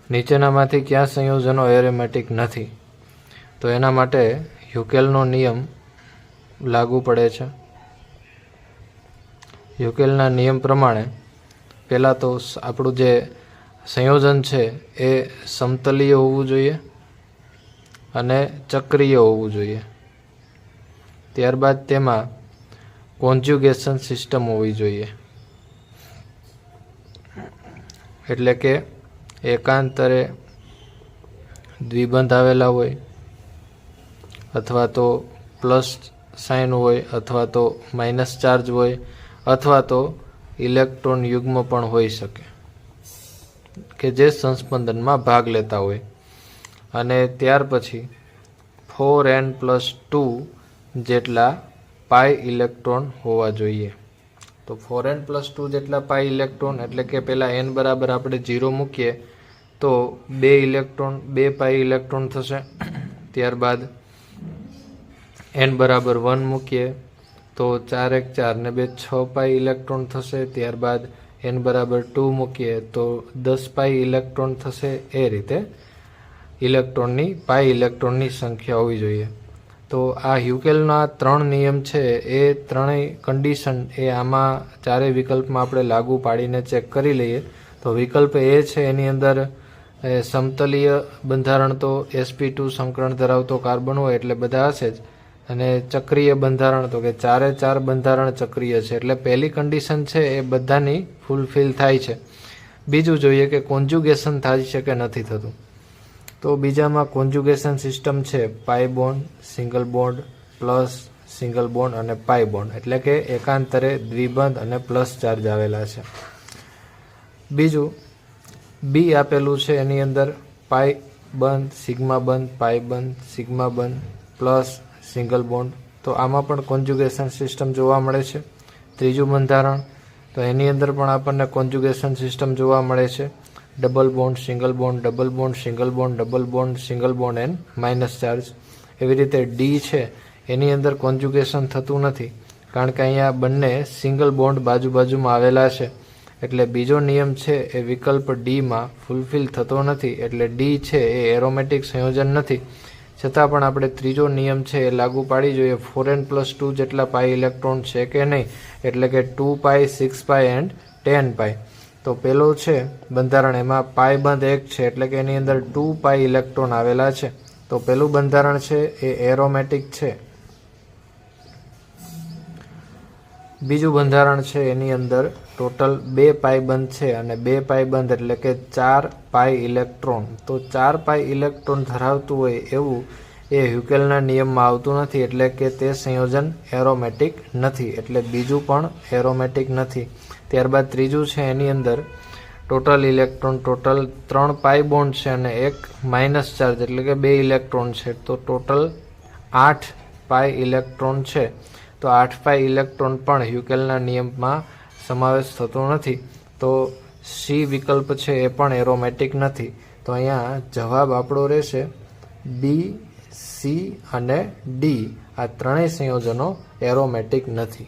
નીચેનામાંથી કયા સંયોજનો એરોમેટિક નથી? તો એના માટે હ્યુકેલનો નિયમ લાગુ પડે છે. હ્યુકેલના નિયમ પ્રમાણે પહેલાં તો આપણું જે સંયોજન છે એ સમતલીય હોવું જોઈએ અને ચક્રીય હોવું જોઈએ. ત્યારબાદ તેમાં કોન્જ્યુગેશન સિસ્ટમ હોવી જોઈએ, એટલે કે એકાંતરે દ્વિબંધ આવેલા હોય, અથવા તો પ્લસ સાઇન હોય, અથવા તો માઇનસ ચાર્જ હોય, અથવા તો ઇલેક્ટ્રોન યુગ્મ પણ હોઈ શકે કે જે સંસ્પંદનમાં ભાગ લેતા હોય. અને ત્યાર પછી 4n+2 જેટલા પાઈ ઇલેક્ટ્રોન હોવા જોઈએ. તો 4n+2 જેટલા પાઈ ઇલેક્ટ્રોન એટલે કે પહેલાં n બરાબર આપણે 0 મૂકીએ તો 2 પાઈ ઇલેક્ટ્રોન થશે. ત્યારબાદ n બરાબર 1 મૂકીએ તો 4 1 4 ને 2 6 પાઈ ઇલેક્ટ્રોન થશે. ત્યારબાદ n બરાબર 2 મૂકીએ તો 10 પાઈ ઇલેક્ટ્રોન થશે. એ રીતે પાઈ ઇલેક્ટ્રોનની સંખ્યા હોવી જોઈએ. તો આ હ્યુકેલના 3 નિયમ છે એ ત્રણેય કન્ડિશન એ આમાં ચારેય વિકલ્પમાં આપણે લાગુ પાડીને ચેક કરી લઈએ. તો વિકલ્પ એ છે એની અંદર સમતલીય બંધારણ તો sp2 સંકરણ ધરાવતો કાર્બન હોય એટલે બધા હશે જ, અને ચક્રીય બંધારણ તો કે 4 બંધારણ ચક્રીય છે એટલે પહેલી કન્ડિશન છે એ બધાની ફૂલફિલ થાય છે. બીજું જોઈએ કે કોન્જ્યુગેશન થાય છે કે નથી થતું. તો બીજામાં કોન્જ્યુગેશન સિસ્ટમ છે pi bond, single bond, plus single bond અને પાઈ બોન્ડ, એટલે કે એકાંતરે દ્વિબંધ અને પ્લસ ચાર્જ આવેલા છે. બીજું બી આપેલું છે એની અંદર પાઈ બંધ, સિગ્મા બંધ, પાઈ બંધ, સિગ્મા બંધ, પ્લસ સિંગલ બોન્ડ. તો આમાં પણ કોન્જ્યુગેશન સિસ્ટમ જોવા મળે છે. ત્રીજું બંધારણ તો એની અંદર પણ આપણને કોન્જ્યુગેશન સિસ્ટમ જોવા મળે છે. Double bond, single bond, double bond, single bond, double bond, single bond and minus charge. એવી રીતે ડી છે એની અંદર કોન્જ્યુગેશન થતું નથી, કારણ કે અહીંયા બંને સિંગલ બોન્ડ બાજુમાં આવેલા છે. એટલે બીજો નિયમ છે એ વિકલ્પ ડીમાં ફૂલફિલ થતો નથી, એટલે ડી છે એ એરોમેટિક સંયોજન નથી. છતાં પણ આપણે ત્રીજો નિયમ છે એ લાગુ પાડી જોઈએ. 4n+2 જેટલા પાઈ ઇલેક્ટ્રોન છે કે નહીં, એટલે કે 2 પાઈ, 6 પાઈ એન્ડ 10 પાઈ. તો પેલો છે બંધારણ એમાં પાઈ બંધ 1 છે એટલે કે એની અંદર 2 પાઈ ઇલેક્ટ્રોન આવેલા છે. તો પેલું બંધારણ છે એ એરોમેટિક છે. બીજું બંધારણ છે એની અંદર ટોટલ 2 પાઈ બંધ છે, અને 2 પાઈ બંધ એટલે કે 4 પાઈ ઇલેક્ટ્રોન. તો 4 પાઈ ઇલેક્ટ્રોન ધરાવતું હોય એવું એ હ્યુકેલના નિયમમાં આવતું નથી, એટલે કે તે સંયોજન એરોમેટિક નથી, એટલે બીજું પણ એરોમેટિક નથી. ત્યારબાદ ત્રીજું છે એની અંદર ટોટલ ઇલેક્ટ્રોન ટોટલ 3 પાઈ બોન્ડ છે અને 1 માઇનસ ચાર્જ એટલે કે 2 ઇલેક્ટ્રોન છે. તો ટોટલ 8 પાઈ ઇલેક્ટ્રોન છે. તો 8 પાઈ ઇલેક્ટ્રોન પણ હ્યુકેલના નિયમમાં સમાવેશ થતો નથી. તો સી વિકલ્પ છે એ પણ એરોમેટિક નથી. તો અહીંયા જવાબ આપણો રહેશે બી, સી અને ડી. આ ત્રણેય સંયોજનો એરોમેટિક નથી.